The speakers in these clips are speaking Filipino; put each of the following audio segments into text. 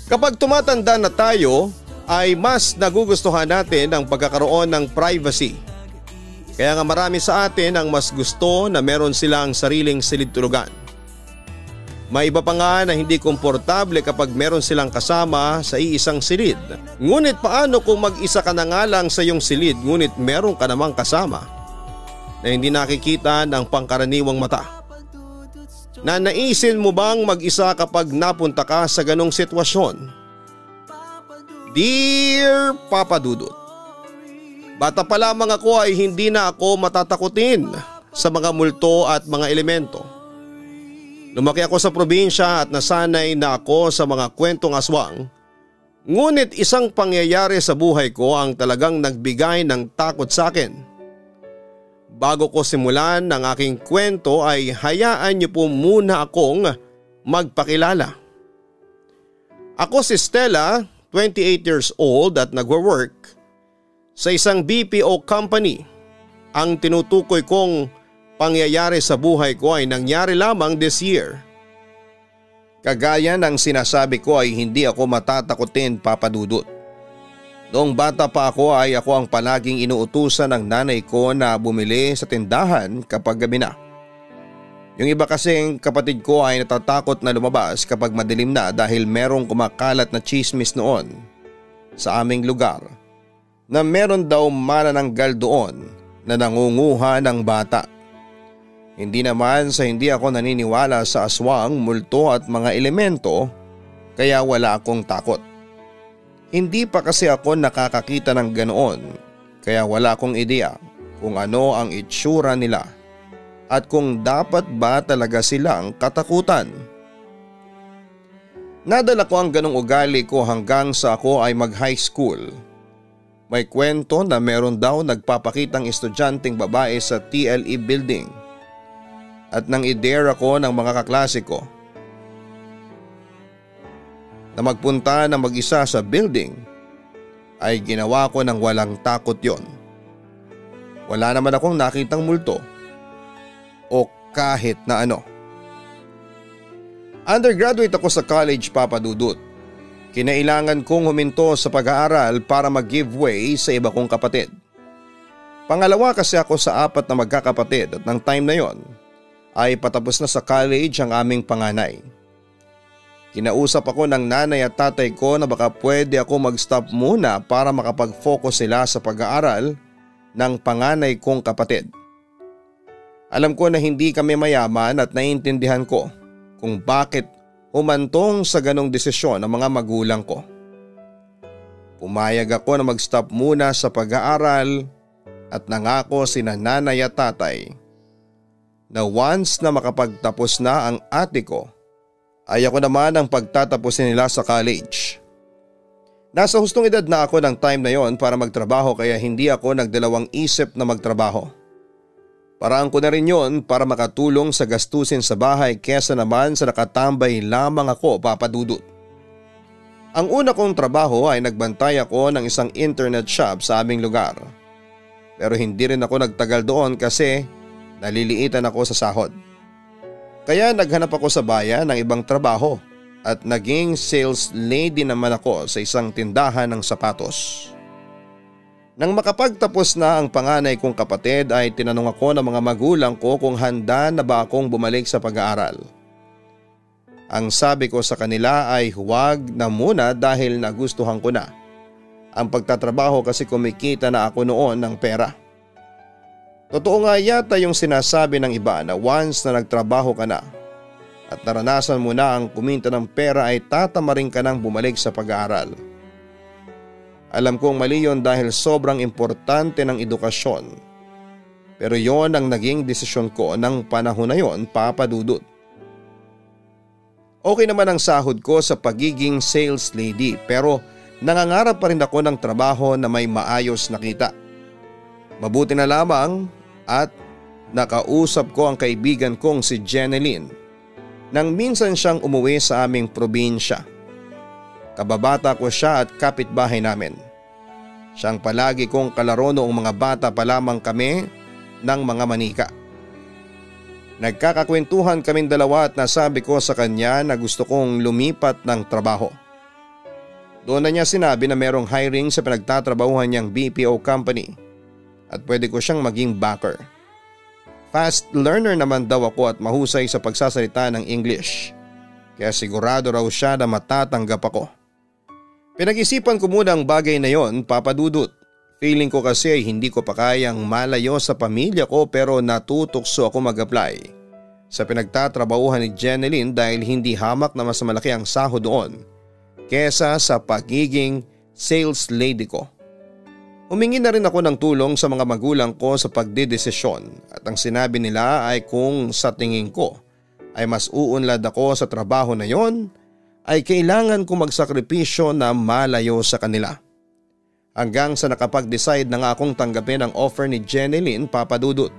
Kapag tumatanda na tayo ay mas nagugustuhan natin ang pagkakaroon ng privacy. Kaya nga marami sa atin ang mas gusto na meron silang sariling silid-tulugan. May iba pa nga na hindi komportable kapag meron silang kasama sa iisang silid. Ngunit paano kung mag-isa ka na nga lang sa iyong silid ngunit meron ka namang kasama na hindi nakikita ng pangkaraniwang mata? Nanaisin mo bang mag-isa kapag napunta ka sa ganong sitwasyon? Dear Papa Dudut, bata pa lamang ako ay hindi na ako matatakutin sa mga multo at mga elemento. Lumaki ako sa probinsya at nasanay na ako sa mga kwentong aswang. Ngunit isang pangyayari sa buhay ko ang talagang nagbigay ng takot sa akin. Bago ko simulan ang aking kwento ay hayaan niyo po muna akong magpakilala. Ako si Stella, 28 years old at nagwo-work sa isang BPO company. Ang tinutukoy kong pangyayari sa buhay ko ay nangyari lamang this year. Kagaya ng sinasabi ko ay hindi ako matatakutin, Papa Dudut. Noong bata pa ako ay ako ang palaging inuutusan ng nanay ko na bumili sa tindahan kapag gabi na. Yung iba kasing kapatid ko ay natatakot na lumabas kapag madilim na dahil merong kumakalat na chismis noon sa aming lugar na meron daw manananggal doon na nangunguha ng bata. Hindi naman sa hindi ako naniniwala sa aswang, multo at mga elemento kaya wala akong takot. Hindi pa kasi ako nakakakita ng ganoon kaya wala akong ideya kung ano ang itsura nila at kung dapat ba talaga silang katakutan. Nadala ko ang ganong ugali ko hanggang sa ako ay mag-high school. May kwento na meron daw nagpapakitang estudyanteng babae sa TLE building. At nang i-dare ako ng mga kaklase ko na magpunta na mag-isa sa building ay ginawa ko ng walang takot yon. Wala naman akong nakitang multo o kahit na ano. Undergraduate ako sa college, Papa Dudut. Kinailangan kong huminto sa pag-aaral para mag-give way sa iba kong kapatid. Pangalawa kasi ako sa 4 na magkakapatid at ng time na yon ay patapos na sa college ang aming panganay. Kinausap ako ng nanay at tatay ko na baka pwede ako mag-stop muna para makapag-focus sila sa pag-aaral ng panganay kong kapatid. Alam ko na hindi kami mayaman at naiintindihan ko kung bakit humantong sa ganong desisyon ang mga magulang ko. Pumayag ako na mag-stop muna sa pag-aaral at nangako sina nanay at tatay na once na makapagtapos na ang ate ko ay ako naman ang pagtatapusin nila sa college. Nasa hustong edad na ako ng time na yon para magtrabaho kaya hindi ako nagdalawang isip na magtrabaho. Paraan ko na rin yon para makatulong sa gastusin sa bahay kesa naman sa nakatambay lamang ako, Papa Dudut. Ang una kong trabaho ay nagbantay ako ng isang internet shop sa aming lugar. Pero hindi rin ako nagtagal doon kasi naliliitan ako sa sahod. Kaya naghanap ako sa bayan ng ibang trabaho at naging sales lady naman ako sa isang tindahan ng sapatos. Nang makapagtapos na ang panganay kong kapatid ay tinanong ako ng mga magulang ko kung handa na ba akong bumalik sa pag-aaral. Ang sabi ko sa kanila ay huwag na muna dahil nagustuhan ko na ang pagtatrabaho kasi kumikita na ako noon ng pera. Totoo nga yata yung sinasabi ng iba na once na nagtrabaho ka na at naranasan mo na ang kumita ng pera ay tatamarin ka nang bumalik sa pag-aaral. Alam kong mali yon dahil sobrang importante ng edukasyon. Pero yon ang naging desisyon ko ng panahon na yon, Papa Dudut. Okay naman ang sahod ko sa pagiging sales lady pero nangangarap pa rin ako ng trabaho na may maayos na kita. Mabuti na lamang at nakausap ko ang kaibigan kong si Jeneline nang minsan siyang umuwi sa aming probinsya. Kababata ko siya at kapitbahay namin. Siyang palagi kong kalaro noong mga bata pa lamang kami ng mga manika. Nagkakakwentuhan kaming dalawa at nasabi ko sa kanya na gusto kong lumipat ng trabaho. Doon na niya sinabi na merong hiring sa pinagtatrabahuhan niyang BPO company at pwede ko siyang maging backer. Fast learner naman daw ako at mahusay sa pagsasalita ng English. Kaya sigurado raw siya na matatanggap ako. Pinag-isipan ko muna ang bagay na yon, Papa Dudut. Feeling ko kasi ay hindi ko pa kayang malayo sa pamilya ko pero natutokso ako mag-apply sa pinagtatrabahuhan ni Jeneline dahil hindi hamak na mas malaki ang sahod doon kesa sa pagiging sales lady ko. Humingi na rin ako ng tulong sa mga magulang ko sa pagdedesisyon at ang sinabi nila ay kung sa tingin ko ay mas uunlad ako sa trabaho na yon ay kailangan kong magsakripisyo na malayo sa kanila. Hanggang sa nakapag-decide na nga akong tanggapin ang offer ni Jeneline, Papa Dudut.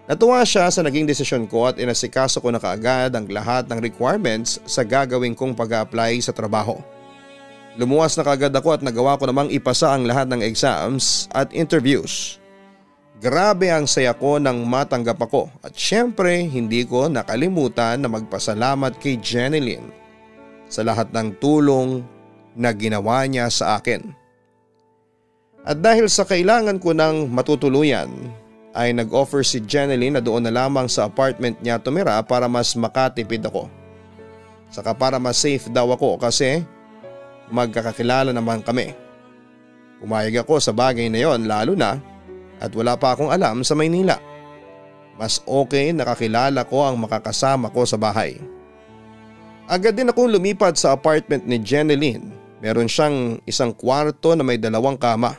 Natuwa siya sa naging desisyon ko at inasikaso ko na kaagad ang lahat ng requirements sa gagawin kong pag-a-apply sa trabaho. Lumuwas na kaagad ako at nagawa ko namang ipasa ang lahat ng exams at interviews. Grabe ang saya ko nang matanggap ako at syempre hindi ko nakalimutan na magpasalamat kay Jeneline sa lahat ng tulong na ginawa niya sa akin. At dahil sa kailangan ko ng matutuluyan ay nag-offer si Jeneline na doon na lamang sa apartment niya tumira para mas makatipid ako. Saka para mas safe daw ako kasi magkakakilala naman kami. Pumayag ako sa bagay na yon lalo na at wala pa akong alam sa Maynila. Mas okay nakakilala ko ang makakasama ko sa bahay. Agad din akong lumipat sa apartment ni Jeneline. Meron siyang isang kwarto na may 2 kama.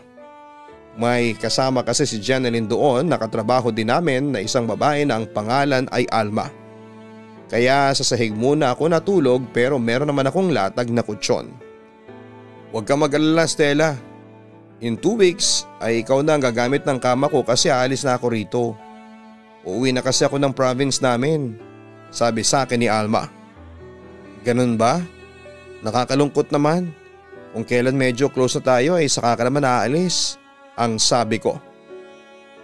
May kasama kasi si Jeneline doon, nakatrabaho din namin na isang babae na ang pangalan ay Alma. Kaya sa sahig muna ako natulog pero meron naman akong latag na kutsyon. Huwag kang mag-alala, Stella. In 2 weeks ay ikaw na ang gagamit ng kama ko kasi aalis na ako rito. Uuwi na kasi ako ng province namin, sabi sa akin ni Alma. Ganun ba? Nakakalungkot naman. Kung kailan medyo close na tayo ay saka ka naman aalis. Ang sabi ko.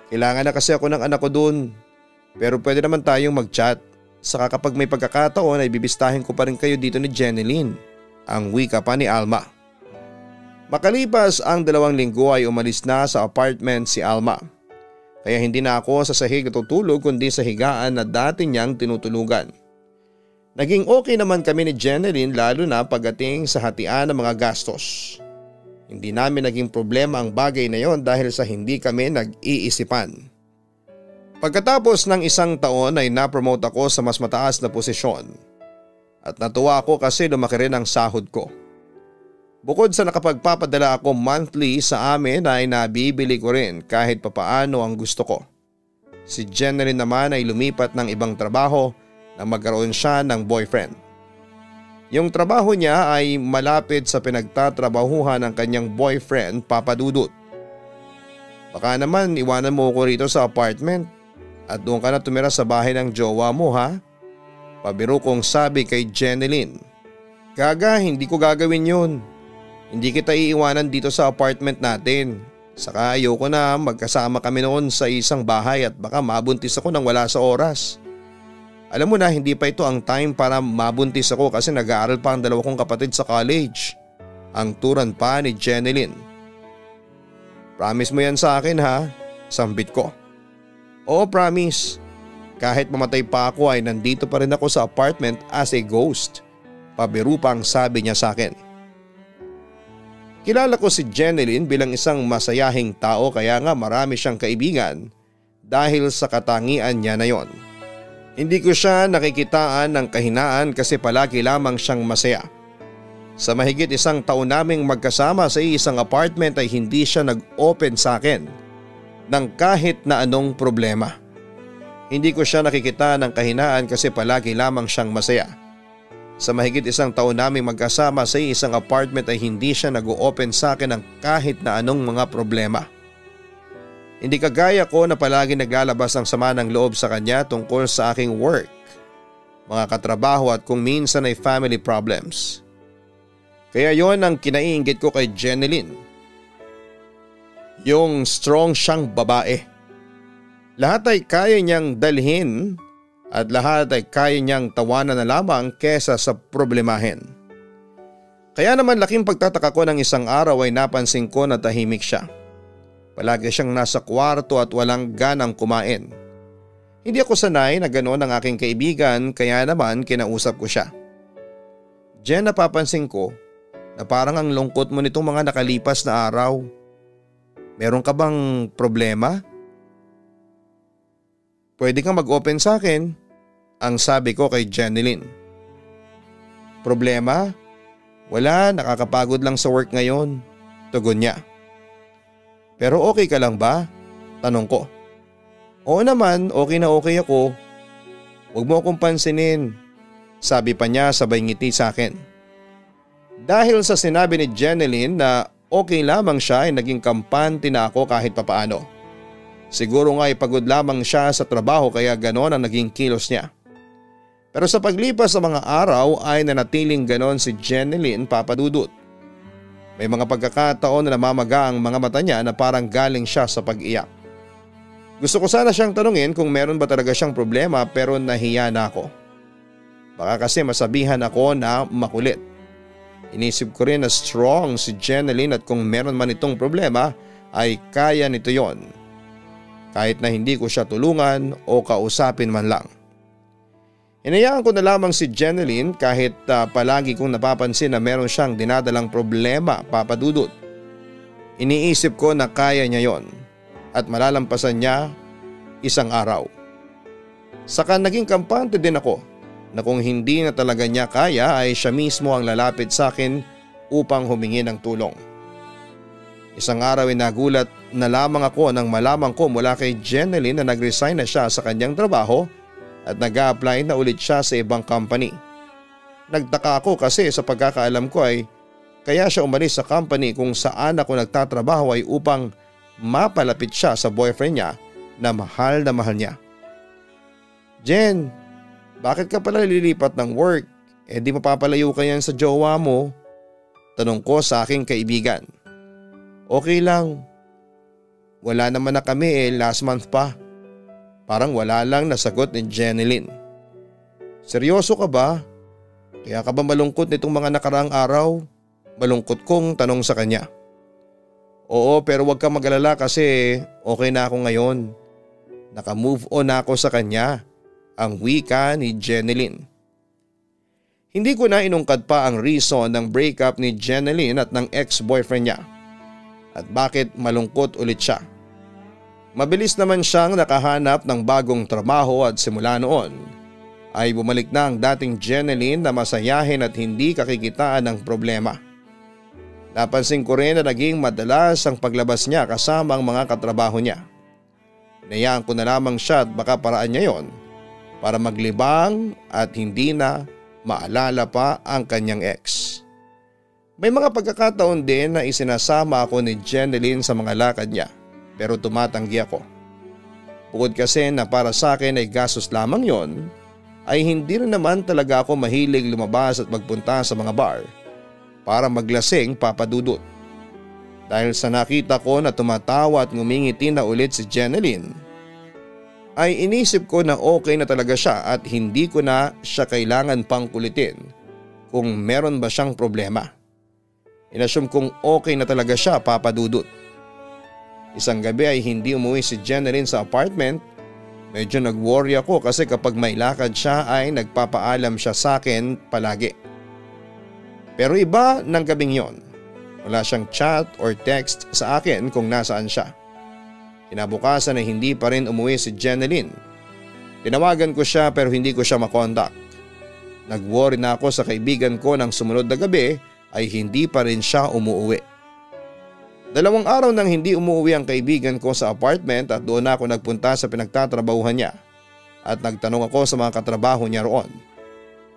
Kailangan na kasi ako ng anak ko dun. Pero pwede naman tayong mag-chat. Saka kapag may pagkakataon ay bibistahin ko pa rin kayo dito ni Jeneline. Ang wika pa ni Alma. Makalipas ang 2 linggo ay umalis na sa apartment si Alma. Kaya hindi na ako sa sahig natutulog kundi sa higaan na dati niyang tinutulugan. Naging okay naman kami ni Jeneline lalo na pagdating sa hatian ng mga gastos. Hindi namin naging problema ang bagay na yon dahil sa hindi kami nag-iisipan. Pagkatapos ng 1 taon ay na-promote ako sa mas mataas na posisyon. At natuwa ako kasi lumaki rin ang sahod ko. Bukod sa nakapagpapadala ako monthly sa amin ay nabibili ko rin kahit papaano ang gusto ko. Si Jeneline naman ay lumipat ng ibang trabaho na magkaroon siya ng boyfriend. Yung trabaho niya ay malapit sa pinagtatrabahuhan ng kanyang boyfriend, Papa Dudut. Baka naman iwanan mo ko rito sa apartment at doon ka na tumira sa bahay ng jowa mo, ha? Pabiro kong sabi kay Jeneline. Gaga, hindi ko gagawin yun. Hindi kita iiwanan dito sa apartment natin. Saka ayoko na magkasama kami noon sa isang bahay at baka mabuntis ako nang wala sa oras. Alam mo na hindi pa ito ang time para mabuntis ako kasi nag-aaral pa ang 2 kong kapatid sa college. Ang turan pa ni Jeneline. Promise mo yan sa akin, ha? Sambit ko. Oo, promise. Kahit mamatay pa ako ay nandito pa rin ako sa apartment as a ghost. Pabiro pang sabi niya sa akin. Kilala ko si Jeneline bilang isang masayahing tao kaya nga marami siyang kaibigan dahil sa katangian niya na yon. Hindi ko siya nakikitaan ng kahinaan kasi palagi lamang siyang masaya. Sa mahigit 1 taon naming magkasama sa isang apartment ay hindi siya nag-open sa akin ng kahit na anong problema. Hindi ko siya nakikita ng kahinaan kasi palagi lamang siyang masaya. Sa mahigit 1 taon naming magkasama sa isang apartment ay hindi siya nag-open sa akin ng kahit na anong mga problema. Hindi kagaya ko na palagi naglalabas ng sama ng loob sa kanya tungkol sa aking work, mga katrabaho at kung minsan ay family problems. Kaya yon ang kinaiinggit ko kay Jeneline. Yung strong siyang babae. Lahat ay kaya niyang dalhin at lahat ay kaya niyang tawanan na lamang kesa sa problemahin. Kaya naman laking pagtataka ko ng isang araw ay napansin ko na tahimik siya. Palagi siyang nasa kwarto at walang ganang kumain. Hindi ako sanay na ganoon ang aking kaibigan kaya naman kinausap ko siya. Jen, napapansin ko na parang ang lungkot mo nitong mga nakalipas na araw. Meron ka bang problema? Pwede kang mag-open sa akin, ang sabi ko kay Jeneline. Problema? Wala, nakakapagod lang sa work ngayon, tugon niya. Pero okay ka lang ba? Tanong ko. Oo naman, okay na okay ako. Huwag mo akong pansinin, sabi pa niya sabay ngiti sa akin. Dahil sa sinabi ni Jeneline na okay lamang siya ay naging kampante na ako kahit papaano. Siguro nga ay pagod lamang siya sa trabaho kaya ganon ang naging kilos niya. Pero sa paglipas sa mga araw ay nanatiling ganon si Jeneline, Papa Dudut. May mga pagkakataon na namamaga ang mga mata niya na parang galing siya sa pag-iyak. Gusto ko sana siyang tanungin kung meron ba talaga siyang problema pero nahiya na ako. Baka kasi masabihan ako na makulit. Inisip ko rin na strong si Jeneline at kung meron man itong problema ay kaya nito yon. Kahit na hindi ko siya tulungan o kausapin man lang. Hinayaan ko na lamang si Jeneline kahit palagi kong napapansin na meron siyang dinadalang problema, Papa Dudut. Iniisip ko na kaya niya yon at malalampasan niya isang araw. Saka naging kampante din ako na kung hindi na talaga niya kaya ay siya mismo ang lalapit sa akin upang humingi ng tulong. Isang araw ay nagulat na lamang ako nang malaman ko mula kay Jeneline na nag-resign na siya sa kanyang trabaho at nag-a-apply na ulit siya sa ibang company. Nagtaka ako kasi sa pagkakaalam ko ay kaya siya umalis sa company kung saan ako nagtatrabaho ay upang mapalapit siya sa boyfriend niya na mahal niya. Jen, bakit ka pala lilipat ng work? Di mapapalayo ka yan sa jowa mo? Tanong ko sa aking kaibigan. Okay lang. Wala naman na kami last month pa. Parang wala lang nasagot ni Jeneline. Seryoso ka ba? Kaya ka ba malungkot nitong mga nakaraang araw? Malungkot kong tanong sa kanya. Oo, pero wag kang mag-alala kasi okay na ako ngayon. Naka-move on na ako sa kanya, ang wika ni Jeneline. Hindi ko na inungkad pa ang reason ng breakup ni Jeneline at ng ex-boyfriend niya. At bakit malungkot ulit siya. Mabilis naman siyang nakahanap ng bagong trabaho at simula noon ay bumalik na ang dating Jeneline na masayahin at hindi kakikitaan ng problema. Napansin ko rin na naging madalas ang paglabas niya kasama ang mga katrabaho niya. Hinayaan ko na lamang siya at baka paraan niya yon para maglibang at hindi na maalala pa ang kanyang ex. May mga pagkakataon din na isinasama ako ni Jeneline sa mga lakad niya. Pero tumatanggi ako. Bukod kasi na para sa akin ay gastos lamang yon, ay hindi rin naman talaga ako mahilig lumabas at magpunta sa mga bar para maglasing, Papa Dudut. Dahil sa nakita ko na tumatawa at ngumingiti na ulit si Jeneline, ay inisip ko na okay na talaga siya at hindi ko na siya kailangan pang kulitin kung meron ba siyang problema. Inassume kong okay na talaga siya, Papa Dudut. Isang gabi ay hindi umuwi si Jeneline sa apartment. Medyo nag-worry ako kasi kapag may lakad siya ay nagpapaalam siya sa akin palagi. Pero iba ng gabing yon. Wala siyang chat or text sa akin kung nasaan siya. Kinabukasan ay hindi pa rin umuwi si Jeneline. Tinawagan ko siya pero hindi ko siya makontak. Nag-worry na ako sa kaibigan ko nang sumunod na gabi ay hindi pa rin siya umuwi. 2 araw nang hindi umuwi ang kaibigan ko sa apartment at doon ako nagpunta sa pinagtatrabahuhan niya at nagtanong ako sa mga katrabaho niya roon.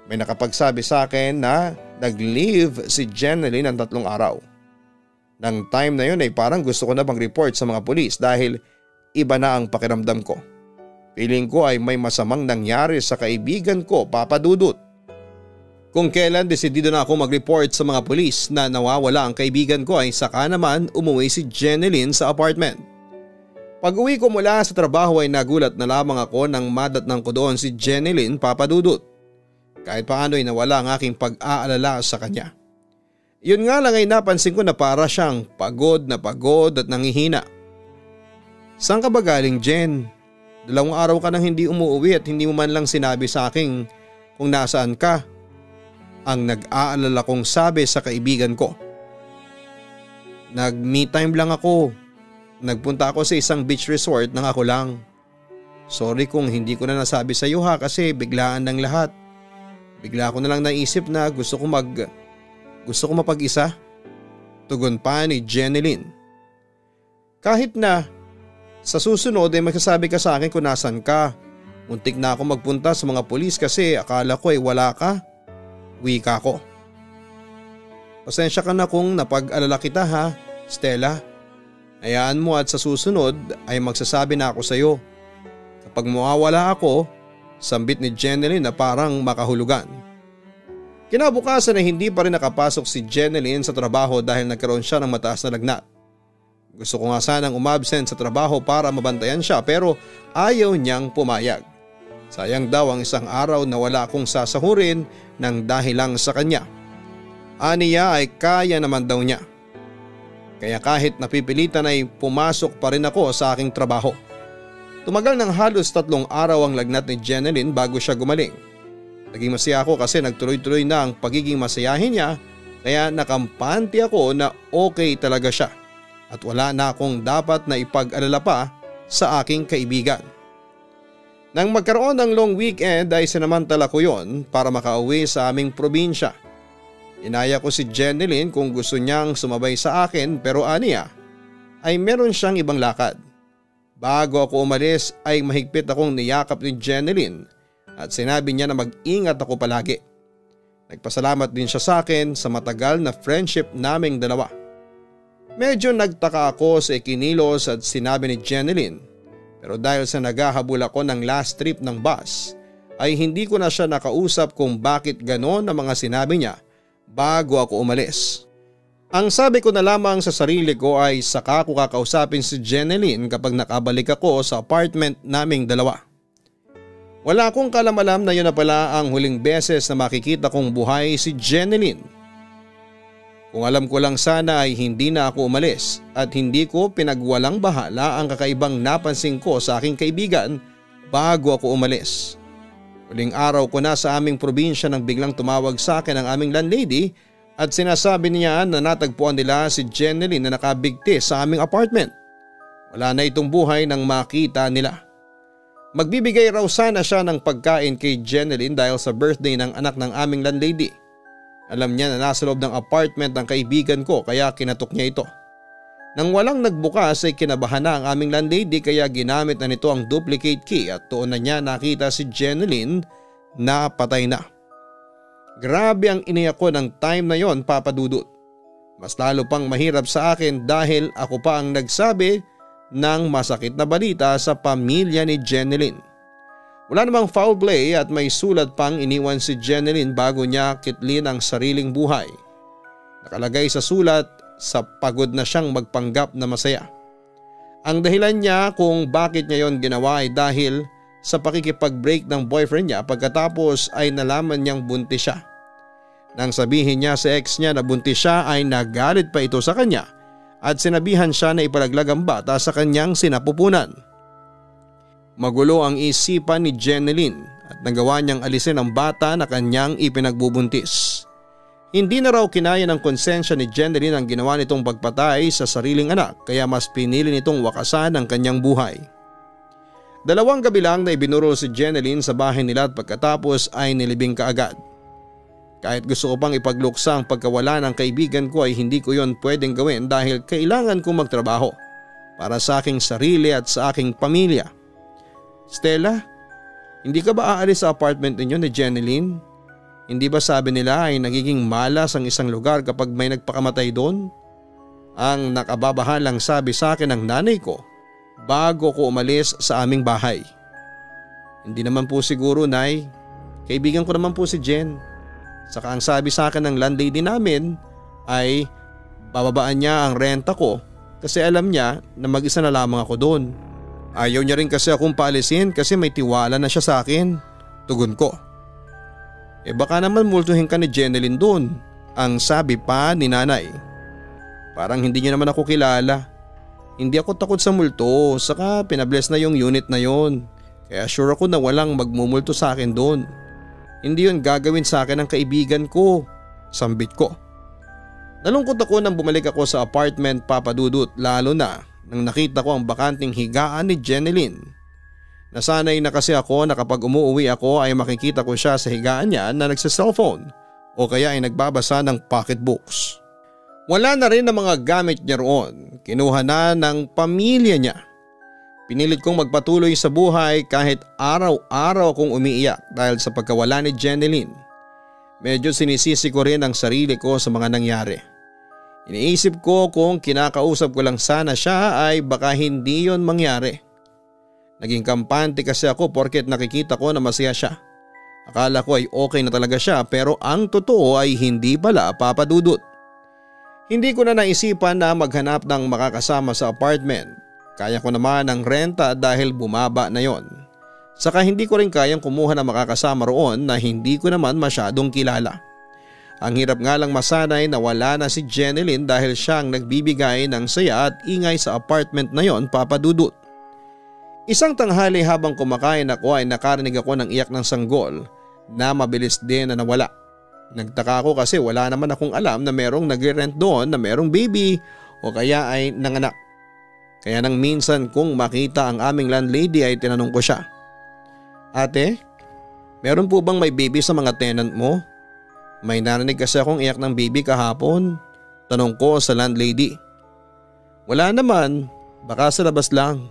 May nakapagsabi sa akin na nag-leave si Jeneline ng 3 araw. Nang time na yun ay parang gusto ko na mag-report sa mga pulis dahil iba na ang pakiramdam ko. Feeling ko ay may masamang nangyari sa kaibigan ko, Papa Dudut. Kung kailan desidido na ako mag-report sa mga pulis na nawawala ang kaibigan ko ay saka naman umuwi si Jeneline sa apartment. Pag-uwi ko mula sa trabaho ay nagulat na lamang ako nang madatnang ko doon si Jeneline, Papa Dudut. Kahit paano ay nawala ang aking pag-aalala sa kanya. Yun nga lang ay napansin ko na para siyang pagod at nangihina. Saan ka ba galing, Jen? 2 araw ka nang hindi umuwi at hindi mo man lang sinabi sa akin kung nasaan ka. Ang nag-aalala kong sabi sa kaibigan ko. Nag-me time lang ako. Nagpunta ako sa isang beach resort nang ako lang. Sorry kung hindi ko na nasabi sa iyo ha kasi biglaan ng lahat. Bigla ko na lang naisip na gusto ko mapag-isa. Tugon pa ni Jeneline. Kahit na sa susunod ay magsasabi ka sa akin kung nasan ka. Muntik na ako magpunta sa mga pulis kasi akala ko ay wala ka. Wika ko. Pasensya ka na kung napag-alala kita ha, Stella. Hayaan mo at sa susunod ay magsasabi na ako sa iyo. Kapag mawawala ako, sambit ni Jeneline na parang makahulugan. Kinabukasan ay hindi pa rin nakapasok si Jeneline sa trabaho dahil nagkaroon siya ng mataas na lagnat. Gusto ko nga sanang umabsent sa trabaho para mabantayan siya pero ayaw niyang pumayag. Sayang daw ang isang araw na wala akong sasahurin ng dahil lang sa kanya. Aniya ay kaya naman daw niya. Kaya kahit napipilitan ay pumasok pa rin ako sa aking trabaho. Tumagal ng halos 3 araw ang lagnat ni Jeneline bago siya gumaling. Naging masaya ako kasi nagtuloy-tuloy na ang pagiging masayahin niya kaya nakampante ako na okay talaga siya at wala na akong dapat na ipag-alala pa sa aking kaibigan. Nang magkaroon ng long weekend ay sinamantala ko yon para makauwi sa aming probinsya. Inaya ko si Jeneline kung gusto niyang sumabay sa akin pero aniya ay meron siyang ibang lakad. Bago ako umalis ay mahigpit akong niyakap ni Jeneline at sinabi niya na mag-ingat ako palagi. Nagpasalamat din siya sa akin sa matagal na friendship naming dalawa. Medyo nagtaka ako sa ikinilos at sinabi ni Jeneline pero dahil sa naghahabol ako ng last trip ng bus ay hindi ko na siya nakausap kung bakit ganon ang mga sinabi niya bago ako umalis. Ang sabi ko na lamang sa sarili ko ay saka ko kakausapin si Jeneline kapag nakabalik ako sa apartment naming dalawa. Wala akong kalamalam na yun na pala ang huling beses na makikita kong buhay si Jeneline. Kung alam ko lang sana ay hindi na ako umalis at hindi ko pinagwalang bahala ang kakaibang napansin ko sa aking kaibigan bago ako umalis. Huling araw ko na sa aming probinsya nang biglang tumawag sa akin ang aming landlady at sinasabi niya na natagpuan nila si Jeneline na nakabigti sa aming apartment. Wala na itong buhay nang makita nila. Magbibigay raw sana siya ng pagkain kay Jeneline dahil sa birthday ng anak ng aming landlady. Alam niya na nasa loob ng apartment ng kaibigan ko kaya kinatok niya ito. Nang walang nagbukas ay kinabahan na ang aming landlady kaya ginamit na nito ang duplicate key at doon na niya nakita si Jeneline na patay na. Grabe ang iniyak ko ng time na yon, Papa Dudut. Mas lalo pang mahirap sa akin dahil ako pa ang nagsabi ng masakit na balita sa pamilya ni Jeneline. Wala namang foul play at may sulat pang iniwan si Jeneline bago niya kitlin ang sariling buhay. Nakalagay sa sulat sa pagod na siyang magpanggap na masaya. Ang dahilan niya kung bakit niya yon ginawa ay dahil sa pakikipag-break ng boyfriend niya pagkatapos ay nalaman niyang buntis siya. Nang sabihin niya sa ex niya na buntis siya ay nagalit pa ito sa kanya at sinabihan siya na ipalaglag ang bata sa kanyang sinapupunan. Magulo ang isipan ni Jeneline at nagawa niyang alisin ang bata na kanyang ipinagbubuntis. Hindi na raw kinaya ng konsensya ni Jeneline ang ginawa nitong pagpatay sa sariling anak kaya mas pinili nitong wakasan ang kanyang buhay. 2 gabi lang na ibinuro si Jeneline sa bahay nila at pagkatapos ay nilibing kaagad. Kahit gusto ko pang ipagluksa ang pagkawala ng kaibigan ko ay hindi ko yon pwedeng gawin dahil kailangan kong magtrabaho para sa aking sarili at sa aking pamilya. Stella, hindi ka ba aalis sa apartment ninyo ni Jeneline? Hindi ba sabi nila ay nagiging malas ang isang lugar kapag may nagpakamatay doon? Ang nakababahalang sabi sa akin ng nanay ko bago ko umalis sa aming bahay. Hindi naman po siguro, Nay. Kaibigan ko naman po si Jen. Saka ang sabi sa akin ng landlady namin ay bababaan niya ang renta ko kasi alam niya na mag-isa na lamang ako doon. Ayaw niya rin kasi akong paalisin kasi may tiwala na siya sa akin. Tugon ko. Baka naman multuhin ka ni Jeneline doon. Ang sabi pa ni nanay. Parang hindi niyo naman ako kilala. Hindi ako takot sa multo, saka pinabless na yung unit na yon. Kaya sure ako na walang magmumulto sa akin doon. Hindi yun gagawin sa akin ng kaibigan ko. Sambit ko. Nalungkot ako nang bumalik ako sa apartment, Papa Dudut, lalo na nang nakita ko ang bakanting higaan ni Jeneline. Nasanay na kasi ako na kapag umuwi ako ay makikita ko siya sa higaan niya na nagsa-cellphone o kaya ay nagbabasa ng pocketbooks. Wala na rin ang mga gamit niya roon, kinuha na ng pamilya niya. Pinilit kong magpatuloy sa buhay kahit araw-araw akong umiiyak dahil sa pagkawala ni Jeneline. Medyo sinisisi ko rin ang sarili ko sa mga nangyari. Iniisip ko kung kinakausap ko lang sana siya ay baka hindi yon mangyari. Naging kampante kasi ako porket nakikita ko na masaya siya. Akala ko ay okay na talaga siya pero ang totoo ay hindi pala, Papa Dudut. Hindi ko na naisipan na maghanap ng makakasama sa apartment. Kaya ko naman ang renta dahil bumaba na yon. Saka hindi ko rin kayang kumuha na makakasama roon na hindi ko naman masyadong kilala. Ang hirap nga lang masanay na wala na si Jeneline dahil siya ang nagbibigay ng saya at ingay sa apartment na yon, Papa Dudut. Isang tanghali habang kumakain ako ay nakarinig ako ng iyak ng sanggol na mabilis din na nawala. Nagtaka ako kasi wala naman akong alam na merong nagre-rent doon na merong baby o kaya ay nanganak. Kaya nang minsan kung makita ang aming landlady ay tinanong ko siya. Ate, meron po bang may baby sa mga tenant mo? May narinig kasi akong iyak ng baby kahapon. Tanong ko sa landlady. Wala naman, baka sa labas lang.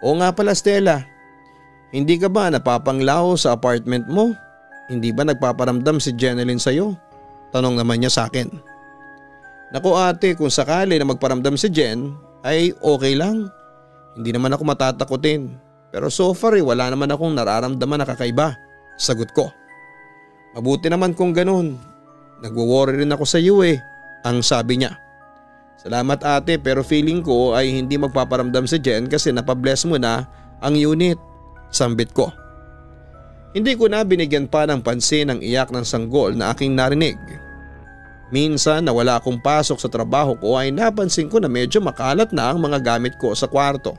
Oo nga pala Stella, hindi ka ba napapanglaw sa apartment mo? Hindi ba nagpaparamdam si Jeneline sa'yo? Tanong naman niya sa akin. Naku ate, kung sakali na magparamdam si Jen ay okay lang. Hindi naman ako matatakutin. Pero so far wala naman akong nararamdaman na kakaiba. Sagot ko. Mabuti naman kung ganun. Nagwo-worry rin ako sa iyo ang sabi niya. Salamat ate pero feeling ko ay hindi magpaparamdam si Jen kasi napabless mo na ang unit. Sambit ko. Hindi ko na binigyan pa ng pansin ang iyak ng sanggol na aking narinig. Minsan na wala akong pasok sa trabaho ko ay napansin ko na medyo makalat na ang mga gamit ko sa kwarto.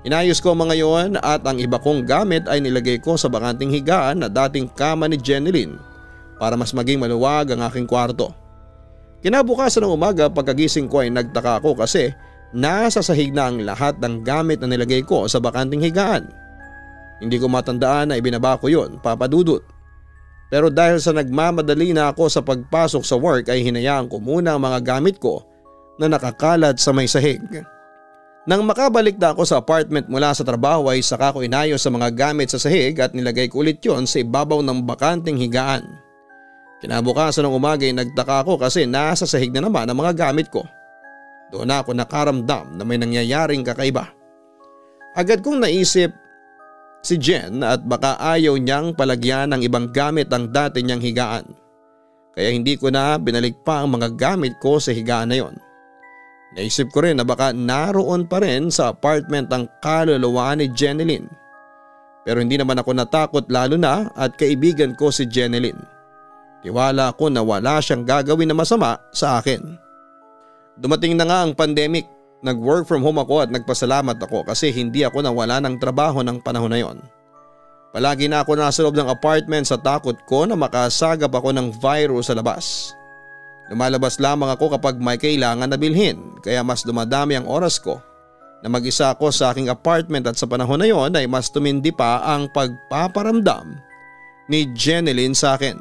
Inayos ko mga yon at ang iba kong gamit ay nilagay ko sa bakanting higaan na dating kama ni Jeneline para mas maging maluwag ang aking kwarto. Kinabukasan ng umaga pagkagising ko ay nagtaka ako kasi nasa sahig na ang lahat ng gamit na nilagay ko sa bakanting higaan. Hindi ko matandaan na ibinaba ko yon, Papa Dudut. Pero dahil sa nagmamadali na ako sa pagpasok sa work ay hinayaan ko muna ang mga gamit ko na nakakalat sa may sahig. Nang makabalik na ako sa apartment mula sa trabaho ay saka ko inayos sa mga gamit sa sahig at nilagay ko ulit yon sa ibabaw ng bakanting higaan. Kinabukasan ng umaga ay nagtaka ako kasi nasa sahig na naman ang mga gamit ko. Doon ako nakaramdam na may nangyayaring kakaiba. Agad kong naisip si Jen at baka ayaw niyang palagyan ng ibang gamit ang dati niyang higaan. Kaya hindi ko na binalik pa ang mga gamit ko sa higaan na yon. Naisip ko rin na baka naroon pa rin sa apartment ang kaluluwa ni Jeneline. Pero hindi naman ako natakot lalo na at kaibigan ko si Jeneline. Tiwala ako na wala siyang gagawin na masama sa akin. Dumating na nga ang pandemic. Nag-work from home ako at nagpasalamat ako kasi hindi ako nawala ng trabaho ng panahon na yon. Palagi na ako nasa loob ng apartment sa takot ko na makasagap ako ng virus sa labas. Lumalabas lamang ako kapag may kailangan na bilhin kaya mas dumadami ang oras ko na mag-isa ako sa aking apartment at sa panahon na yon ay mas tumindi pa ang pagpaparamdam ni Jeneline sa akin.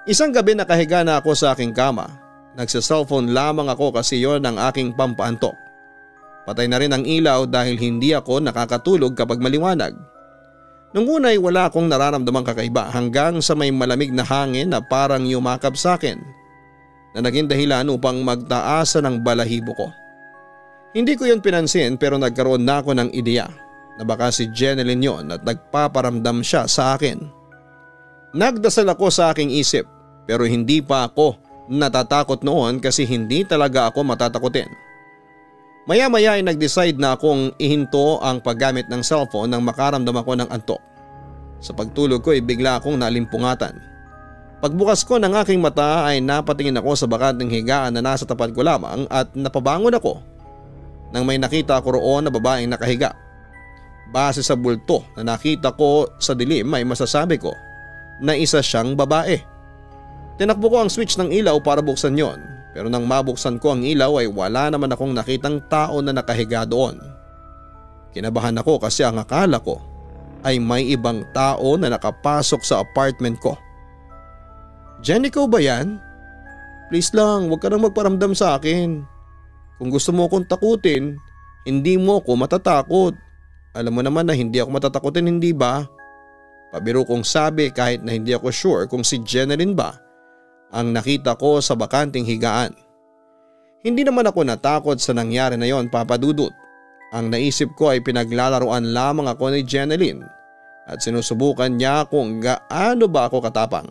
Isang gabi nakahiga na ako sa aking kama. Nagsa-cellphone lamang ako kasi yon ang aking pampaantok. Patay na rin ang ilaw dahil hindi ako nakakatulog kapag maliwanag. Nung una ay wala akong nararamdamang kakaiba hanggang sa may malamig na hangin na parang yumakap sa akin na naging dahilan upang magtaasa ng balahibo ko. Hindi ko yun pinansin pero nagkaroon na ako ng ideya na baka si Jeneline yon at nagpaparamdam siya sa akin. Nagdasal ako sa aking isip pero hindi pa ako natatakot noon kasi hindi talaga ako matatakutin. Maya-maya ay nag-decide na akong ihinto ang paggamit ng cellphone nang makaramdam ako ng antok. Sa pagtulog ko ay bigla akong nalimpungatan. Pagbukas ko ng aking mata ay napatingin ako sa bakanting higaan na nasa tapat ko lamang at napabangon ako nang may nakita ko roon na babaeng nakahiga. Base sa bulto na nakita ko sa dilim ay masasabi ko na isa siyang babae. Tinakbo ko ang switch ng ilaw para buksan yon, pero nang mabuksan ko ang ilaw ay wala naman akong nakitang tao na nakahiga doon. Kinabahan ako kasi ang akala ko ay may ibang tao na nakapasok sa apartment ko. Jenny, ikaw ba yan? Please lang, huwag ka nang magparamdam sa akin. Kung gusto mo akong takutin, hindi mo ako matatakot. Alam mo naman na hindi ako matatakutin, hindi ba? Pabiro kong sabi kahit na hindi ako sure kung si Jeneline ba ang nakita ko sa bakanting higaan. Hindi naman ako natakot sa nangyari na yon, Papa Dudut. Ang naisip ko ay pinaglalaruan lamang ako ni Jeneline at sinusubukan niya kung gaano ba ako katapang.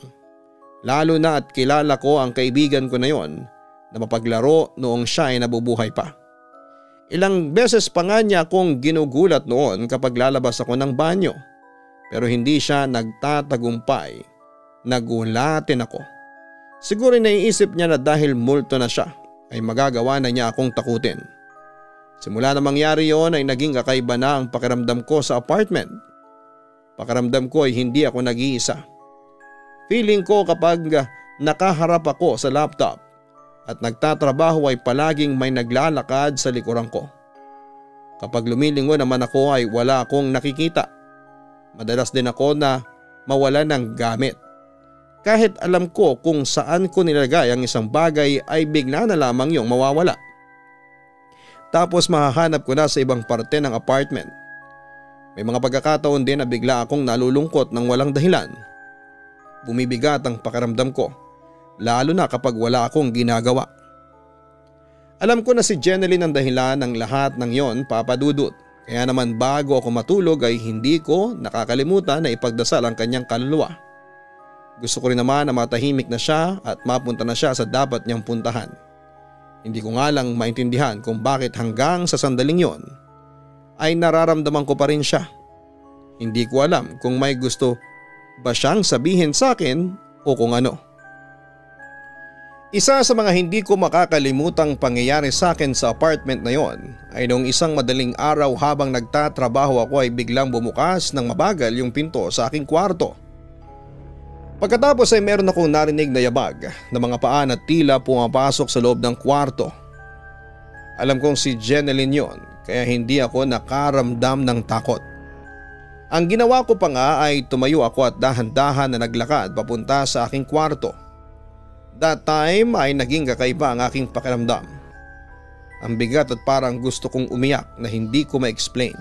Lalo na at kilala ko ang kaibigan ko na yon na mapaglaro noong siya ay nabubuhay pa. Ilang beses pa nga niya akong ginugulat noon kapag lalabas ako ng banyo, pero hindi siya nagtatagumpay. Nagulatin ako. Siguro naiisip niya na dahil multo na siya ay magagawa na niya akong takutin. Simula na mangyari yon ay naging kakaiba na ang pakiramdam ko sa apartment. Pakiramdam ko ay hindi ako nag-iisa. Feeling ko kapag nakaharap ako sa laptop at nagtatrabaho ay palaging may naglalakad sa likuran ko. Kapag lumilingon naman ako ay wala akong nakikita. Madalas din ako na mawala ng gamit. Kahit alam ko kung saan ko nilagay ang isang bagay ay bigla na lamang yung mawawala. Tapos mahahanap ko na sa ibang parte ng apartment. May mga pagkakataon din na bigla akong nalulungkot ng walang dahilan. Bumibigat ang pakiramdam ko, lalo na kapag wala akong ginagawa. Alam ko na si Jeneline ang dahilan ng lahat ng yon, Papa Dudut. Kaya naman bago ako matulog ay hindi ko nakakalimutan na ipagdasal ang kanyang kaluluwa. Gusto ko rin naman na matahimik na siya at mapunta na siya sa dapat niyang puntahan. Hindi ko nga lang maintindihan kung bakit hanggang sa sandaling yon ay nararamdaman ko pa rin siya. Hindi ko alam kung may gusto ba siyang sabihin sa akin o kung ano. Isa sa mga hindi ko makakalimutang pangyayari sa akin sa apartment na yon ay noong isang madaling araw habang nagtatrabaho ako ay biglang bumukas ng mabagal yung pinto sa aking kwarto. Pagkatapos ay meron akong narinig na yabag na mga paan at tila pumapasok sa loob ng kwarto. Alam kong si Jeneline yon kaya hindi ako nakaramdam ng takot. Ang ginawa ko pa nga ay tumayo ako at dahan-dahan na naglakad papunta sa aking kwarto. That time ay naging kakaiba ang aking pakiramdam. Ang bigat at parang gusto kong umiyak na hindi ko ma-explain.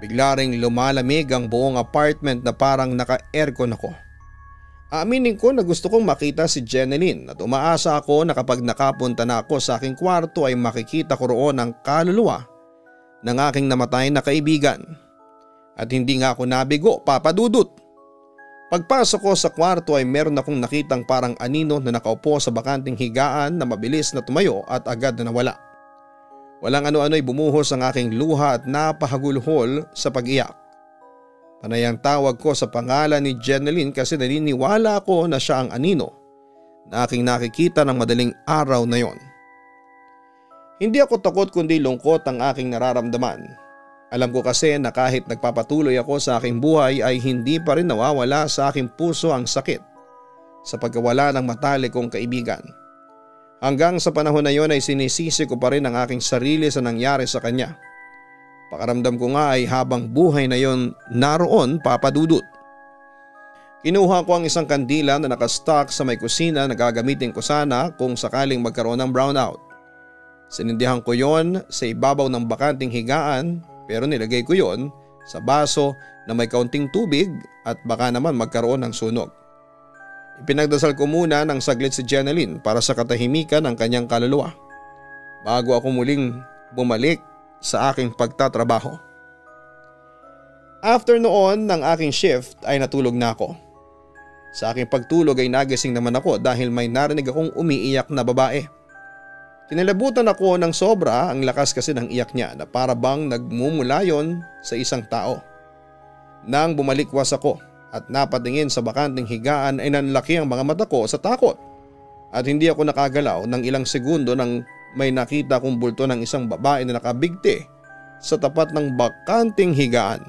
Bigla ring lumalamig ang buong apartment na parang naka-aircon ako. Aminin ko na gusto kong makita si Jeneline at umaasa ako na kapag nakapunta na ako sa aking kwarto ay makikita ko roon ang kaluluwa ng aking namatay na kaibigan. At hindi nga ako nabigo, Papa Dudut. Pagpasok ko sa kwarto ay meron akong nakitang parang anino na nakaupo sa bakanting higaan na mabilis na tumayo at agad na nawala. Walang ano-ano'y bumuhos ang aking luha at napahagulhol sa pag-iyak. Panay ang tawag ko sa pangalan ni Jeneline kasi naniniwala ako na siya ang anino na aking nakikita ng madaling araw na yon. Hindi ako takot kundi lungkot ang aking nararamdaman. Alam ko kasi na kahit nagpapatuloy ako sa aking buhay ay hindi pa rin nawawala sa aking puso ang sakit sa pagkawala ng matalik kong kaibigan. Hanggang sa panahon na yon ay sinisisi ko pa rin ang aking sarili sa nangyari sa kanya. Pakaramdam ko nga ay habang buhay na yon naroon, Papa Dudut. Kinuha ko ang isang kandila na nakastock sa may kusina na gagamitin ko sana kung sakaling magkaroon ng brownout. Sinindihan ko yon sa ibabaw ng bakanting higaan. Pero nilagay ko yon sa baso na may kaunting tubig at baka naman magkaroon ng sunog. Ipinagdasal ko muna ng saglit si Jeneline para sa katahimikan ng kanyang kaluluwa bago ako muling bumalik sa aking pagtatrabaho. After noon ng aking shift ay natulog na ako. Sa aking pagtulog ay nagising naman ako dahil may narinig akong umiiyak na babae. Kinalabutan ako ng sobra, ang lakas kasi ng iyak niya na para bang nagmumula yon sa isang tao. Nang bumalikwas ako at napatingin sa bakanting higaan ay nanlaki ang mga mata ko sa takot at hindi ako nakagalaw ng ilang segundo nang may nakita kong bulto ng isang babae na nakabigti sa tapat ng bakanting higaan.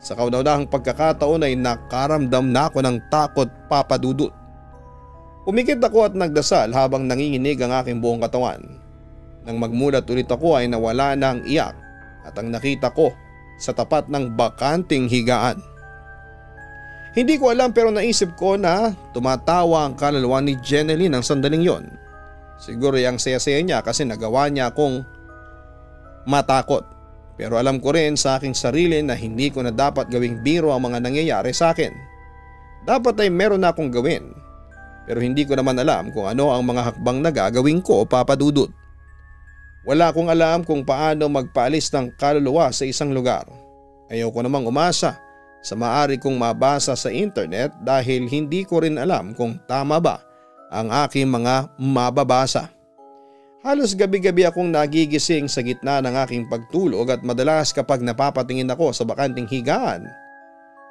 Sa kauna-unahang pagkakataon ay nakaramdam na ako ng takot, Papa Dudut. Pumikit ako at nagdasal habang nanginginig ang aking buong katawan. Nang magmulat ulit ako ay nawala na ang iyak at ang nakita ko sa tapat ng bakanting higaan. Hindi ko alam pero naisip ko na tumatawa ang kaluluwa ni Jeneline ng sandaling yon. Siguro yung saya-saya niya kasi nagawa niya akong matakot. Pero alam ko rin sa aking sarili na hindi ko na dapat gawing biro ang mga nangyayari sa akin. Dapat ay meron na akong gawin. Pero hindi ko naman alam kung ano ang mga hakbang na gagawin ko, Papa Dudut. Wala akong alam kung paano magpaalis ng kaluluwa sa isang lugar. Ayaw ko namang umasa sa maaari kong mabasa sa internet dahil hindi ko rin alam kung tama ba ang aking mga mababasa. Halos gabi-gabi akong nagigising sa gitna ng aking pagtulog at madalas kapag napapatingin ako sa bakanting higaan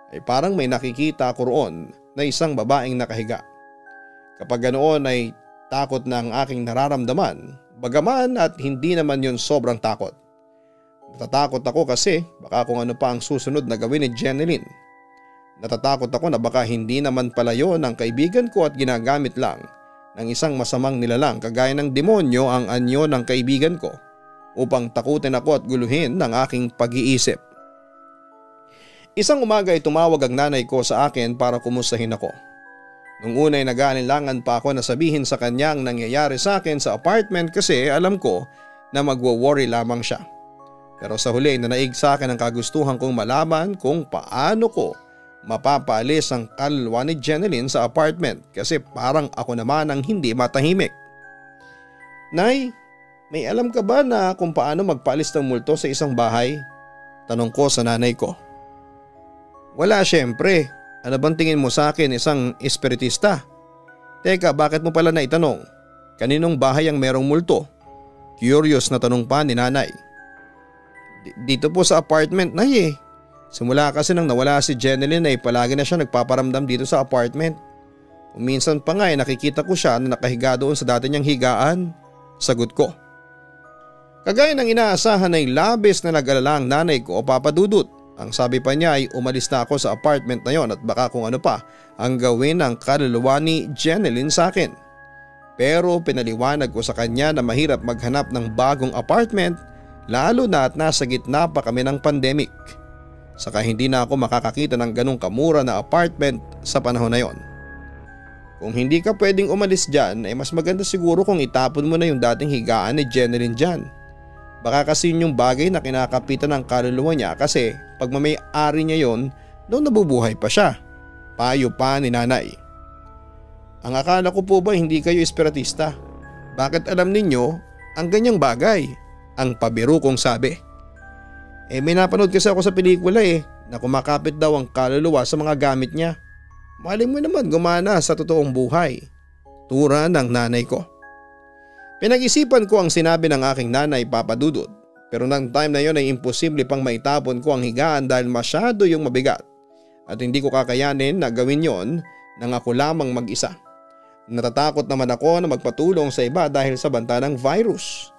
ay parang may nakikita ako roon na isang babaeng nakahiga. Kapag ganoon ay takot na ang aking nararamdaman, bagaman at hindi naman yun sobrang takot. Natatakot ako kasi baka kung ano pa ang susunod na gawin ni Jeneline. Natatakot ako na baka hindi naman pala yun ang kaibigan ko at ginagamit lang ng isang masamang nilalang kagaya ng demonyo ang anyo ng kaibigan ko upang takutin ako at guluhin ng aking pag-iisip. Isang umaga ay tumawag ang nanay ko sa akin para kumustahin ako. Nung una ay nag-aalinlangan pa ako na sabihin sa kanya ang nangyayari sa akin sa apartment kasi alam ko na magwo-worry lamang siya. Pero sa huli nanaig sa akin ang kagustuhan kong malaman kung paano ko mapapaalis ang kaluluwa ni Jeneline sa apartment kasi parang ako naman ang hindi matahimik. Nay, may alam ka ba na kung paano magpaalis ng multo sa isang bahay? Tanong ko sa nanay ko. Wala syempre. Ano bang tingin mo sa akin, isang espiritista? Teka, bakit mo pala naitanong? Kaninong bahay ang merong multo? Curious na tanong pa ni nanay. Dito po sa apartment, nay eh. Simula kasi nang nawala si Jeneline ay palagi na siya nagpaparamdam dito sa apartment. Minsan pa nga ay nakikita ko siya na nakahiga doon sa dati niyang higaan. Sagot ko. Kagaya ng inaasahan ay labis na nag-alala ang nanay ko o Papa Dudut. Ang sabi pa niya ay umalis na ako sa apartment na yon at baka kung ano pa ang gawin ng kaluluwa ni Jeneline sa akin. Pero pinaliwanag ko sa kanya na mahirap maghanap ng bagong apartment lalo na at nasa gitna pa kami ng pandemic. Saka hindi na ako makakakita ng ganong kamura na apartment sa panahon na yon. Kung hindi ka pwedeng umalis dyan ay mas maganda siguro kung itapon mo na yung dating higaan ni Jeneline dyan. Baka kasi yung bagay na kinakapitan ng kaluluwa niya kasi pag mamay-ari niya yon, doon nabubuhay pa siya. Payo pa ni nanay. Ang akala ko po ba hindi kayo espiritista? Bakit alam ninyo ang ganyang bagay? Ang pabiro kong sabi. May napanood kasi ako sa pelikula na kumakapit daw ang kaluluwa sa mga gamit niya. Malay mo naman gumana sa totoong buhay. Tura ng nanay ko. Pinag-isipan ko ang sinabi ng aking nanay, Papa Dudut. Pero nang time na yon ay imposible pang maitapon ko ang higaan dahil masyado yung mabigat. At hindi ko kakayanin na gawin yon nang ako lamang mag-isa. Natatakot naman ako na magpatulong sa iba dahil sa banta ng virus.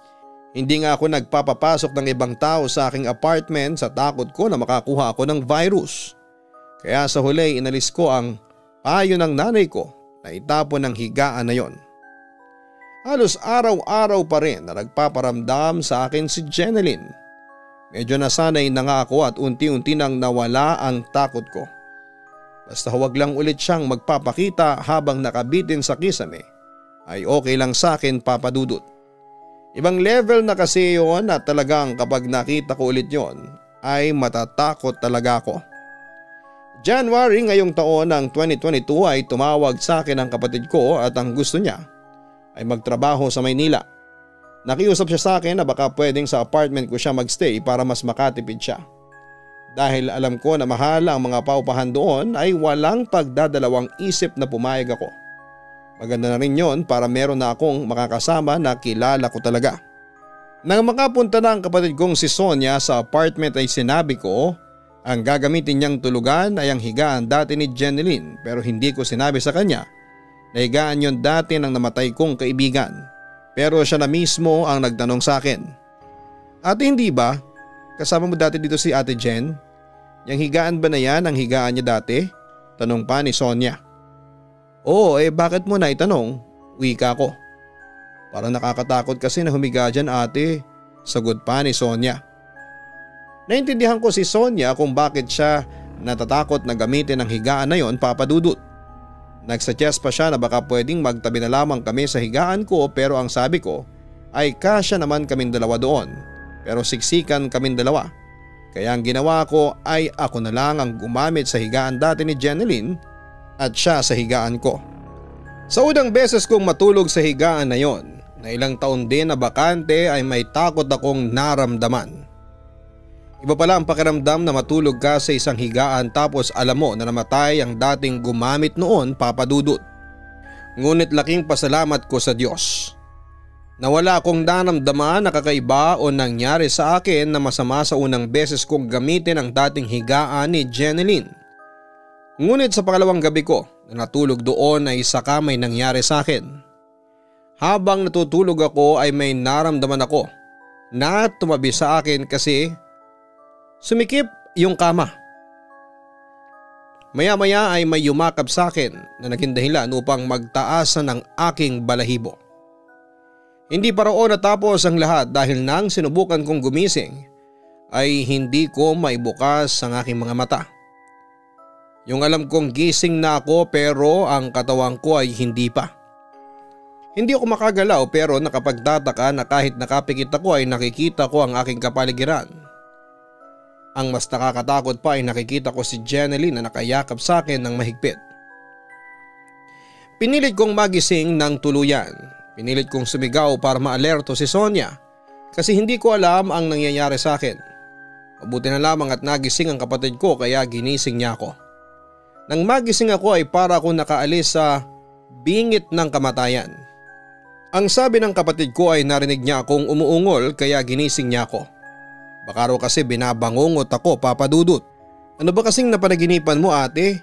Hindi nga ako nagpapapasok ng ibang tao sa aking apartment sa takot ko na makakuha ako ng virus. Kaya sa huli inalis ko ang payo ng nanay ko na itapon ng higaan na yon. Halos araw-araw pa rin na nagpaparamdam sa akin si Jeneline. Medyo nasanay na nga ako at unti-unti nang nawala ang takot ko. Basta huwag lang ulit siyang magpapakita habang nakabitin sa kisame ay okay lang sa akin, Papa Dudut. Ibang level na kasi yun at talagang kapag nakita ko ulit yon ay matatakot talaga ako. January ngayong taon ng 2022 ay tumawag sa akin ang kapatid ko at ang gusto niya ay magtrabaho sa Maynila. Nakiusap siya sa akin na baka pwedeng sa apartment ko siya magstay para mas makatipid siya. Dahil alam ko na mahal ang mga paupahan doon ay walang pagdadalawang isip na pumayag ako. Maganda na rin yon para meron na akong makakasama na kilala ko talaga. Nang makapunta na ang kapatid kong si Sonia sa apartment ay sinabi ko Ang gagamitin niyang tulugan ay ang higaan dati ni Jeneline pero hindi ko sinabi sa kanya na higaan yon dati ng namatay kong kaibigan. Pero siya na mismo ang nagtanong sa akin. Ate, hindi ba? Kasama mo dati dito si Ate Jen? Yang higaan ba na yan ang higaan niya dati? Tanong pa ni Sonia. Oo, bakit mo na itanong? Wika ko. Parang nakakatakot kasi na humiga dyan ate. Sagot pa ni Sonia. Naintindihan ko si Sonia kung bakit siya natatakot na gamitin ang higaan na yon, Papa Dudut. Nagsuggest pa siya na baka pwedeng magtabi na lamang kami sa higaan ko pero ang sabi ko ay kasya naman kaming dalawa doon pero siksikan kaming dalawa. Kaya ang ginawa ko ay ako na lang ang gumamit sa higaan dati ni Jeneline at siya sa higaan ko. Sa unang beses kong matulog sa higaan na yon, na ilang taon din na bakante ay may takot akong naramdaman. Iba pala ang pakiramdam na matulog ka sa isang higaan tapos alam mo na namatay ang dating gumamit noon, Papa Dudut. Ngunit laking pasalamat ko sa Diyos na wala akong naramdaman na kakaiba o nangyari sa akin na masama sa unang beses kong gamitin ang dating higaan ni Jeneline. Ngunit sa pangalawang gabi ko na natulog doon ay saka may nangyari sa akin. Habang natutulog ako ay may naramdaman ako na tumabi sa akin kasi sumikip yung kama. Maya-maya ay may yumakap sa akin na naging dahilan upang magtaasan ng aking balahibo. Hindi pa roon natapos ang lahat dahil nang sinubukan kong gumising ay hindi ko maibukas ang aking mga mata. Yung alam kong gising na ako pero ang katawan ko ay hindi pa. Hindi ako makagalaw pero nakapagtataka na kahit nakapikit ako ay nakikita ko ang aking kapaligiran. Ang mas nakakatakot pa ay nakikita ko si Jeneline na nakayakap sa akin ng mahigpit. Pinilit kong magising ng tuluyan. Pinilit kong sumigaw para maalerto si Sonia kasi hindi ko alam ang nangyayari sa akin. Mabuti na lamang at nagising ang kapatid ko kaya ginising niya ako. Nang magising ako ay para akong nakaalis sa bingit ng kamatayan. Ang sabi ng kapatid ko ay narinig niya akong umuungol kaya ginising niya ako. Baka raw kasi binabangungot ako, Papa Dudut. Ano ba kasing napanaginipan mo ate?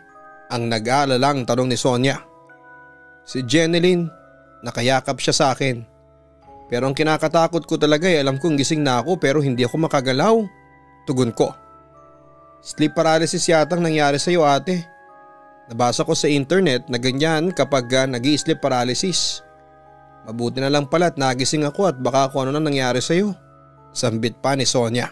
Ang nag-aalalang tanong ni Sonia. Si Jeneline, nakayakap siya sa akin. Pero ang kinakatakot ko talaga ay alam kong gising na ako pero hindi ako makagalaw. Tugon ko. Sleep paralysis yatang nangyari sa iyo ate. Nabasa ko sa internet na ganyan kapag nag-i-sleep paralysis. Mabuti na lang pala at nagising ako at baka kung ano na nangyari sa iyo. Sambit pa ni Sonia.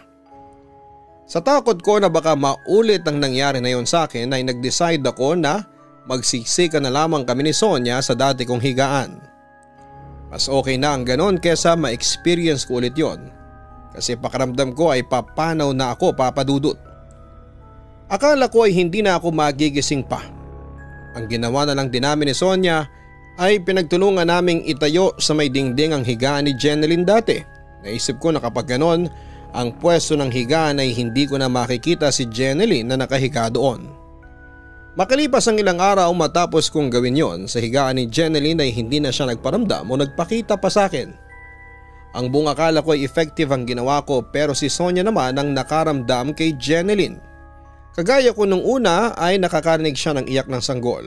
Sa takot ko na baka maulit ang nangyari na yon sa akin ay nag-decide ako na magsiksika na lamang kami ni Sonia sa dati kong higaan. Mas okay na ang ganon kesa ma-experience ko ulit yon. Kasi pakiramdam ko ay papanaw na ako, Papa Dudut. Akala ko ay hindi na ako magigising pa. Ang ginawa na lang din namin ni Sonia ay pinagtulungan naming itayo sa may dingding ang higaan ni Jeneline dati. Naisip ko na kapag ganon, ang pwesto ng higaan ay hindi ko na makikita si Jeneline na nakahiga doon. Makalipas ang ilang araw matapos kong gawin yon sa higaan ni Jeneline ay hindi na siya nagparamdam o nagpakita pa sa akin. Ang buong akala ko ay effective ang ginawa ko pero si Sonia naman ang nakaramdam kay Jeneline. Kagaya ko nung una ay nakakarinig siya ng iyak ng sanggol.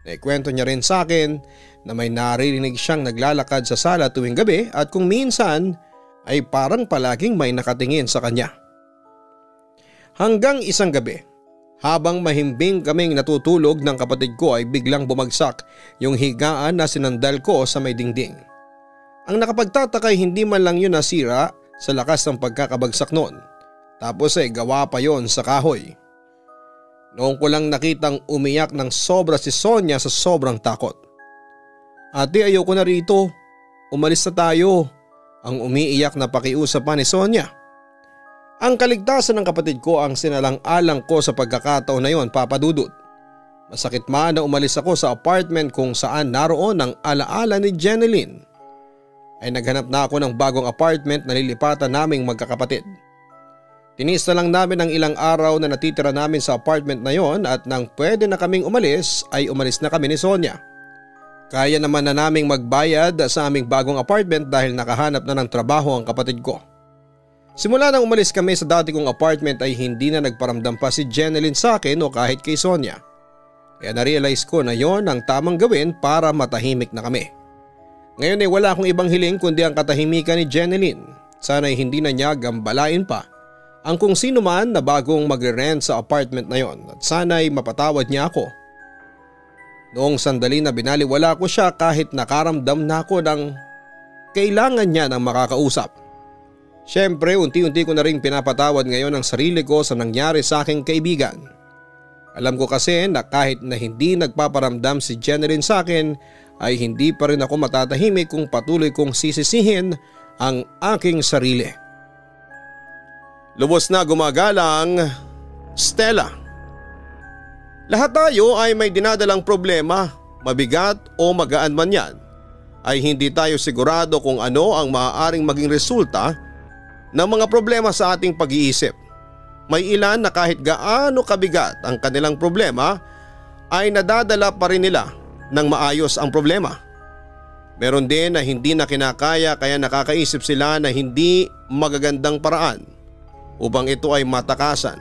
Naikwento niya rin sa akin na may naririnig siyang naglalakad sa sala tuwing gabi at kung minsan ay parang palaging may nakatingin sa kanya. Hanggang isang gabi, habang mahimbing kaming natutulog ng kapatid ko ay biglang bumagsak yung higaan na sinandal ko sa may dingding. Ang nakapagtataka ay hindi man lang yun nasira sa lakas ng pagkakabagsak noon. Tapos ay gawa pa yon sa kahoy. Noong ko lang nakitang umiyak ng sobra si Sonia sa sobrang takot. Ate, ayoko na rito. Umalis na tayo. Ang umiiyak na pakiusap pa ni Sonia. Ang kaligtasan ng kapatid ko ang sinalang-alang ko sa pagkakataon na yon, Papa Dudut. Masakit man na umalis ako sa apartment kung saan naroon ang alaala ni Jeneline. Ay naghanap na ako ng bagong apartment na lilipatan naming magkakapatid. Tinis na lang namin ang ilang araw na natitira namin sa apartment na yon at nang pwede na kaming umalis ay umalis na kami ni Sonia. Kaya naman na naming magbayad sa aming bagong apartment dahil nakahanap na ng trabaho ang kapatid ko. Simula nang umalis kami sa dati kong apartment ay hindi na nagparamdam pa si Jeneline sa akin o kahit kay Sonia. Kaya na-realize ko na yon ang tamang gawin para matahimik na kami. Ngayon ay wala akong ibang hiling kundi ang katahimikan ni Jeneline. Sana'y hindi na niya gambalain pa ang kung sino man na bagong magre-rent sa apartment na yon at sana'y mapatawad niya ako. Noong sandali na binaliwala ko siya kahit nakaramdam na ako ng kailangan niya ng makakausap. Siyempre unti-unti ko na rin pinapatawad ngayon ang sarili ko sa nangyari sa aking kaibigan. Alam ko kasi na kahit na hindi nagpaparamdam si Jeneline sa akin ay hindi pa rin ako matatahimik kung patuloy kong sisisihin ang aking sarili. Lubos na gumagalang, Stella. Lahat tayo ay may dinadalang problema, mabigat o magaan man yan, ay hindi tayo sigurado kung ano ang maaaring maging resulta ng mga problema sa ating pag-iisip. May ilan na kahit gaano kabigat ang kanilang problema ay nadadala pa rin nila ng maayos ang problema. Meron din na hindi na kinakaya kaya nakakaisip sila na hindi magagandang paraan upang ito ay matakasan.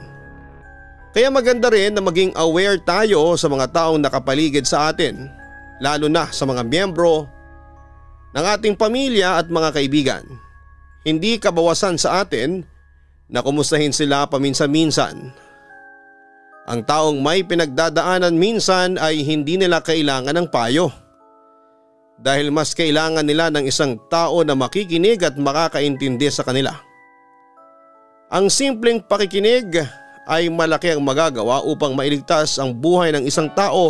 Kaya maganda rin na maging aware tayo sa mga taong nakapaligid sa atin, lalo na sa mga miyembro ng ating pamilya at mga kaibigan. Hindi kabawasan sa atin na kumustahin sila paminsan-minsan. Ang taong may pinagdadaanan minsan ay hindi nila kailangan ng payo. Dahil mas kailangan nila ng isang tao na makikinig at makakaintindi sa kanila. Ang simpleng pakikinig ay malaki ang magagawa upang mailigtas ang buhay ng isang tao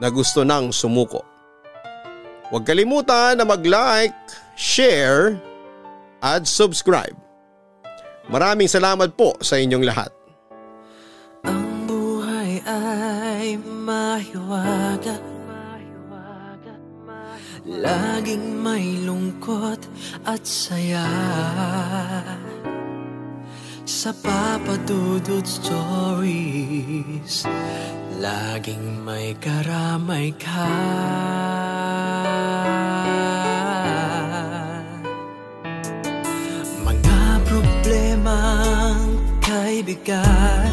na gusto nang sumuko. Huwag kalimutan na mag-like, share at subscribe. Maraming salamat po sa inyong lahat. Ang buhay ay mahiwaga, laging may lungkot at saya. Sa Papa Dudut Stories, laging may karamay ka. Mga problemang kaibigan,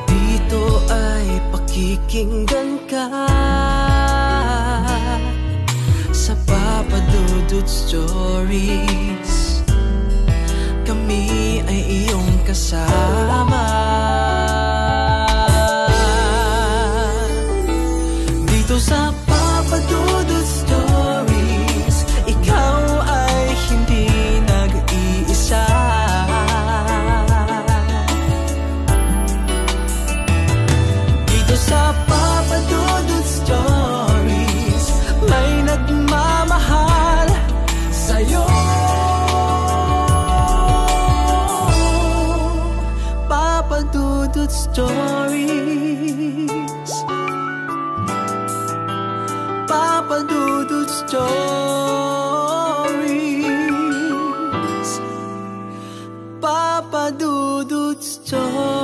dito ay pakikinggan ka. Sa Papa Dudut Stories, kami ay iyong kasama. Dito sa Papa Dudut Stories, ikaw ay hindi nag-iisa. Dito sa Papa Dudut Stories, may nagmamahal sa'yo. Papa Dudut Stories, Papa Dudut Stories, Papa Dudut Stories.